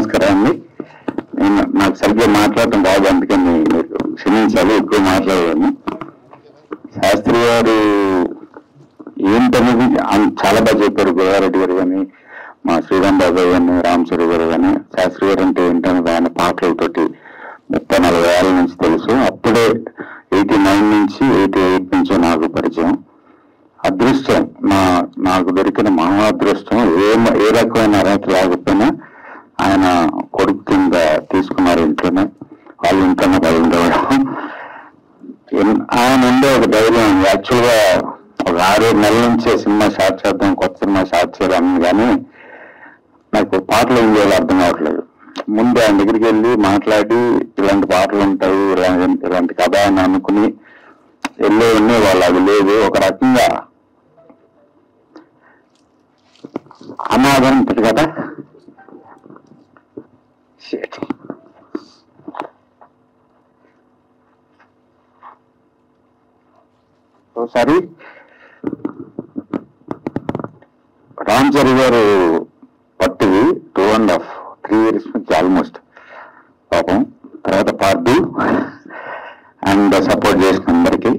నమస్కారం అండి. నాకు సరిగ్గా మాట్లాడటం బాగా, అందుకని మీరు క్షమించాలి, ఎక్కువ మాట్లాడాను. శాస్త్రి గారు ఏంటనేది చాలా బాగా చెప్పారు. గోదారెడ్డి గారు కానీ, మా శ్రీరామ్ బాబు కానీ, రామచంద్ర గారు కానీ. శాస్త్రి గారు అంటే ఏంటనేది ఆయన పాటలతోటి 30-40 ఏళ్ళ నుంచి తెలుసు. అప్పుడే 89 నుంచి 88 నుంచో నాకు పరిచయం. అదృష్టం, నాకు దొరికిన మహా అదృష్టం. ఏ రకమైన అర్హత లేకపోయినా ఆయన కొడుకు కింద తీసుకున్నారు ఇంట్లోనే. వాళ్ళు ఇంట్లోనే బయలుదేరడం ఆయన ఉండే ఒక ధైర్యం. యాక్చువల్గా ఒక 6-7 నెలల నుంచే సినిమా స్టార్ట్ చేద్దాం, కొత్త సినిమా స్టార్ట్ చేద్దాం, కానీ నాకు పాటలు ఏం చేయాలో అర్థం కావట్లేదు. ముందు ఆయన దగ్గరికి వెళ్ళి మాట్లాడి ఇలాంటి పాటలు ఉంటాయి, ఇలాంటి కథ అని అనుకుని వెళ్ళే వాళ్ళు. అది లేదు. ఒక రకంగా అనాథం ఉంటుంది కదా. ఒకసారి రామచరి గారు పట్టింది 2.5-3 years నుంచి ఆల్మోస్ట్. పాపం తర్వాత పార్టీ అండ్ సపోర్ట్ చేసిన అందరికీ